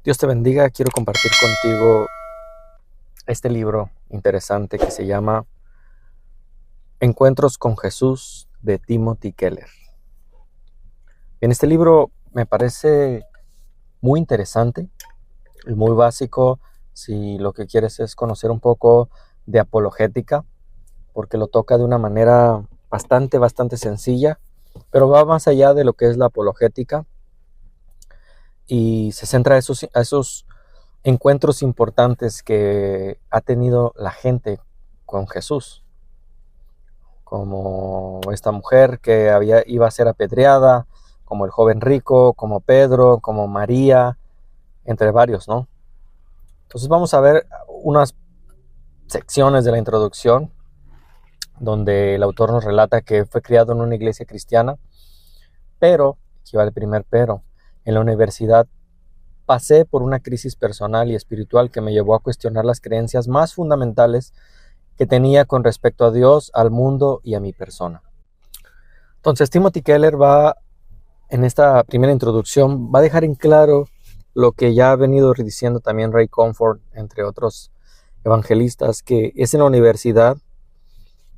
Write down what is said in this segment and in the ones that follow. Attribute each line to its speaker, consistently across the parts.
Speaker 1: Dios te bendiga. Quiero compartir contigo este libro interesante que se llama Encuentros con Jesús de Timothy Keller. En este libro me parece muy interesante y muy básico si lo que quieres es conocer un poco de apologética, porque lo toca de una manera bastante sencilla, pero va más allá de lo que es la apologética y se centra a esos encuentros importantes que ha tenido la gente con Jesús, como esta mujer que iba a ser apedreada, como el joven rico, como Pedro, como María, entre varios, ¿no? Entonces vamos a ver unas secciones de la introducción donde el autor nos relata que fue criado en una iglesia cristiana, pero, aquí va el primer pero, en la universidad pasé por una crisis personal y espiritual que me llevó a cuestionar las creencias más fundamentales que tenía con respecto a Dios, al mundo y a mi persona. Entonces Timothy Keller en esta primera introducción, va a dejar en claro lo que ya ha venido diciendo también Ray Comfort, entre otros evangelistas, que es en la universidad,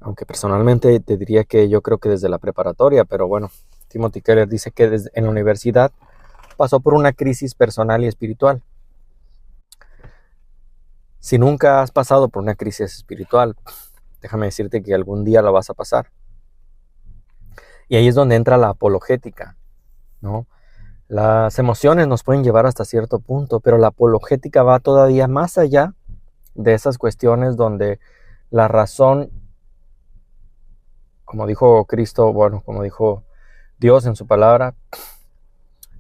Speaker 1: aunque personalmente te diría que yo creo que desde la preparatoria, pero bueno, Timothy Keller dice que en la universidad pasó por una crisis personal y espiritual. Si nunca has pasado por una crisis espiritual, déjame decirte que algún día la vas a pasar. Y ahí es donde entra la apologética, ¿no? Las emociones nos pueden llevar hasta cierto punto, pero la apologética va todavía más allá de esas cuestiones donde la razón, como dijo Cristo, como dijo Dios en su palabra,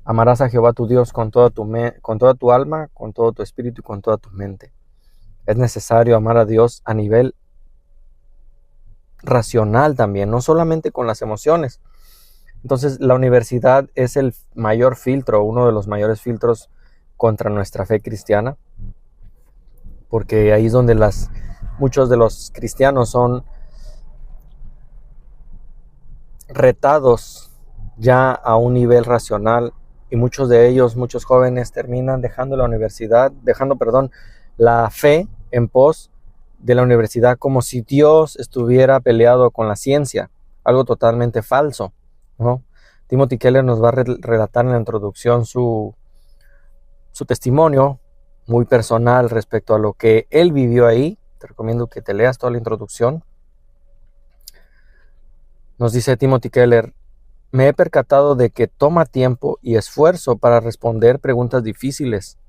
Speaker 1: amarás a Jehová tu Dios con toda tu alma, con todo tu espíritu y con toda tu mente. Es necesario amar a Dios a nivel racional también, no solamente con las emociones. Entonces la universidad es el mayor filtro, uno de los mayores filtros contra nuestra fe cristiana, porque ahí es donde muchos de los cristianos son retados ya a un nivel racional, y muchos de ellos, muchos jóvenes, terminan dejando la fe en pos de la universidad, como si Dios estuviera peleado con la ciencia, algo totalmente falso, ¿no? Timothy Keller nos va a relatar en la introducción su testimonio muy personal respecto a lo que él vivió ahí. Te recomiendo que te leas toda la introducción. Nos dice Timothy Keller: me he percatado de que toma tiempo y esfuerzo para responder preguntas difíciles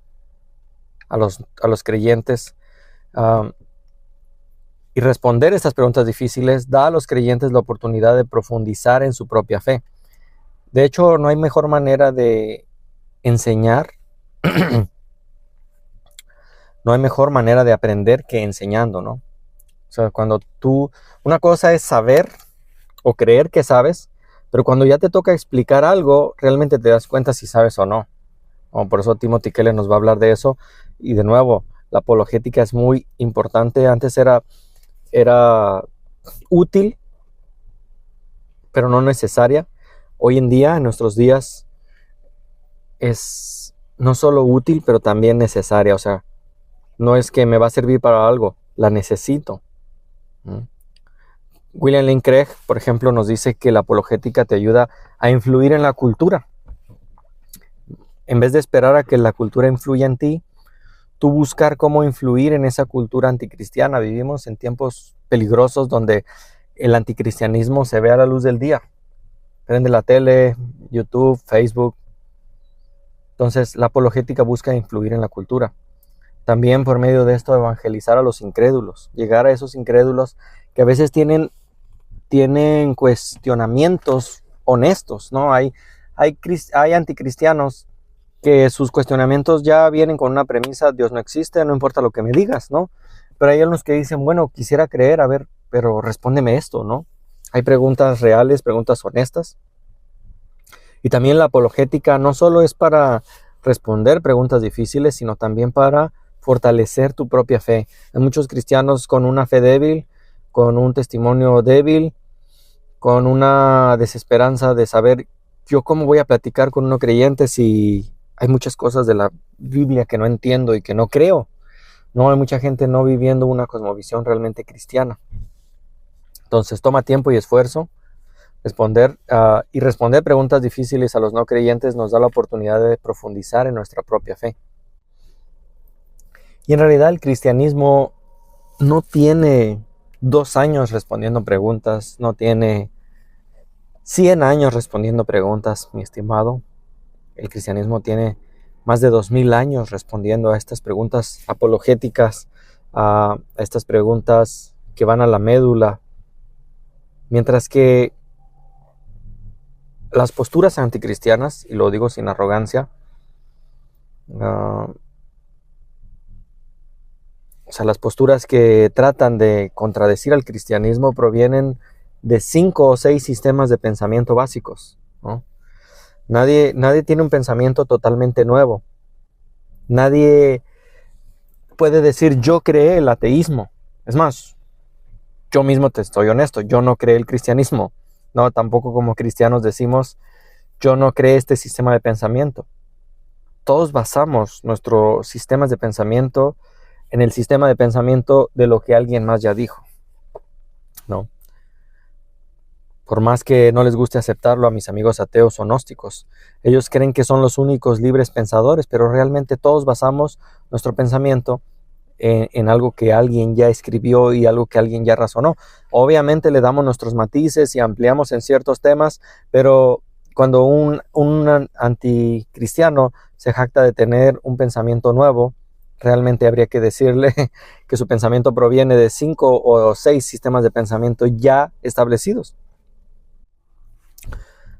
Speaker 1: a los creyentes, y responder estas preguntas difíciles da a los creyentes la oportunidad de profundizar en su propia fe. De hecho, no hay mejor manera de enseñar, no hay mejor manera de aprender que enseñando, ¿no? O sea, una cosa es saber o creer que sabes, pero cuando ya te toca explicar algo, realmente te das cuenta si sabes o no. Por eso Timothy Keller nos va a hablar de eso. Y de nuevo, la apologética es muy importante. Antes era útil, pero no necesaria. Hoy en día, en nuestros días, es no solo útil, pero también necesaria. O sea, no es que me va a servir para algo, la necesito. William Lane Craig, por ejemplo, nos dice que la apologética te ayuda a influir en la cultura. En vez de esperar a que la cultura influya en ti, tú buscar cómo influir en esa cultura anticristiana. Vivimos en tiempos peligrosos donde el anticristianismo se ve a la luz del día. Prende la tele, YouTube, Facebook. Entonces, la apologética busca influir en la cultura. También por medio de esto evangelizar a los incrédulos, llegar a esos incrédulos que a veces tienen cuestionamientos honestos, ¿no? Hay anticristianos que sus cuestionamientos ya vienen con una premisa: Dios no existe, no importa lo que me digas, ¿no? Pero hay algunos que dicen, bueno, quisiera creer, a ver, pero respóndeme esto, ¿no? Hay preguntas reales, preguntas honestas. Y también la apologética no solo es para responder preguntas difíciles, sino también para fortalecer tu propia fe. Hay muchos cristianos con una fe débil, con un testimonio débil, con una desesperanza de saber yo cómo voy a platicar con uno creyente si hay muchas cosas de la Biblia que no entiendo y que no creo. No, hay mucha gente no viviendo una cosmovisión realmente cristiana. Entonces toma tiempo y esfuerzo. Responder preguntas difíciles a los no creyentes nos da la oportunidad de profundizar en nuestra propia fe. Y en realidad el cristianismo no tiene 2 años respondiendo preguntas, no tiene 100 años respondiendo preguntas, mi estimado. El cristianismo tiene más de 2000 años respondiendo a estas preguntas apologéticas, a estas preguntas que van a la médula. Mientras que las posturas anticristianas, y lo digo sin arrogancia, las posturas que tratan de contradecir al cristianismo provienen de 5 o 6 sistemas de pensamiento básicos, ¿no? Nadie tiene un pensamiento totalmente nuevo. Nadie puede decir yo creé el ateísmo. Es más, yo mismo te estoy honesto, yo no creé el cristianismo. No, tampoco como cristianos decimos yo no creé este sistema de pensamiento. Todos basamos nuestros sistemas de pensamiento en el sistema de pensamiento de lo que alguien más ya dijo, ¿no? Por más que no les guste aceptarlo a mis amigos ateos o gnósticos, ellos creen que son los únicos libres pensadores, pero realmente todos basamos nuestro pensamiento en algo que alguien ya escribió y algo que alguien ya razonó. Obviamente le damos nuestros matices y ampliamos en ciertos temas, pero cuando un anticristiano se jacta de tener un pensamiento nuevo, realmente habría que decirle que su pensamiento proviene de 5 o 6 sistemas de pensamiento ya establecidos.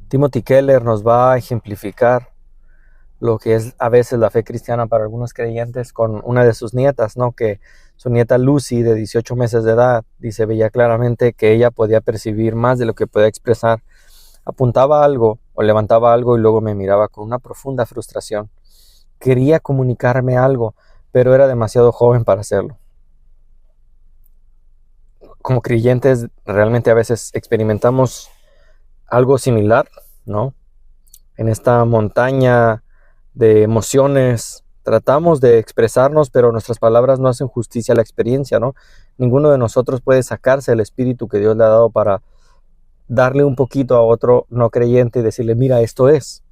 Speaker 1: Timothy Keller nos va a ejemplificar lo que es a veces la fe cristiana para algunos creyentes con una de sus nietas, ¿no? Que su nieta Lucy, de 18 meses de edad, veía claramente que ella podía percibir más de lo que podía expresar. Apuntaba algo o levantaba algo y luego me miraba con una profunda frustración. Quería comunicarme algo, pero era demasiado joven para hacerlo. Como creyentes, realmente a veces experimentamos algo similar, ¿no? En esta montaña de emociones tratamos de expresarnos, pero nuestras palabras no hacen justicia a la experiencia, ¿no? Ninguno de nosotros puede sacarse el espíritu que Dios le ha dado para darle un poquito a otro no creyente y decirle, mira, esto es.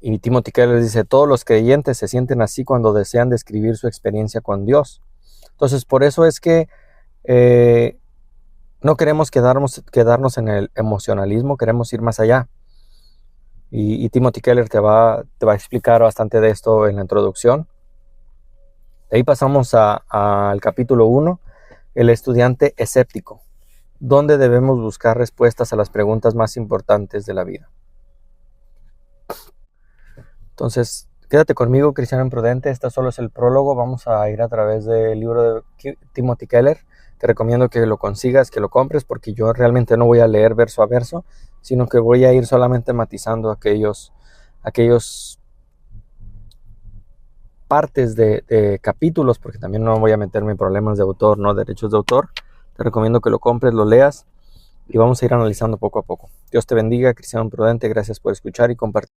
Speaker 1: Y Timothy Keller dice, todos los creyentes se sienten así cuando desean describir su experiencia con Dios. Entonces, por eso es que no queremos quedarnos en el emocionalismo, queremos ir más allá. Y Timothy Keller te va a explicar bastante de esto en la introducción. De ahí pasamos al capítulo 1, el estudiante escéptico, donde debemos buscar respuestas a las preguntas más importantes de la vida. Entonces, quédate conmigo, cristiano imprudente. Este solo es el prólogo. Vamos a ir a través del libro de Timothy Keller. Te recomiendo que lo consigas, que lo compres, porque yo realmente no voy a leer verso a verso, sino que voy a ir solamente matizando aquellos partes de capítulos, porque también no voy a meterme en problemas de autor, no derechos de autor. Te recomiendo que lo compres, lo leas y vamos a ir analizando poco a poco. Dios te bendiga, cristiano imprudente. Gracias por escuchar y compartir.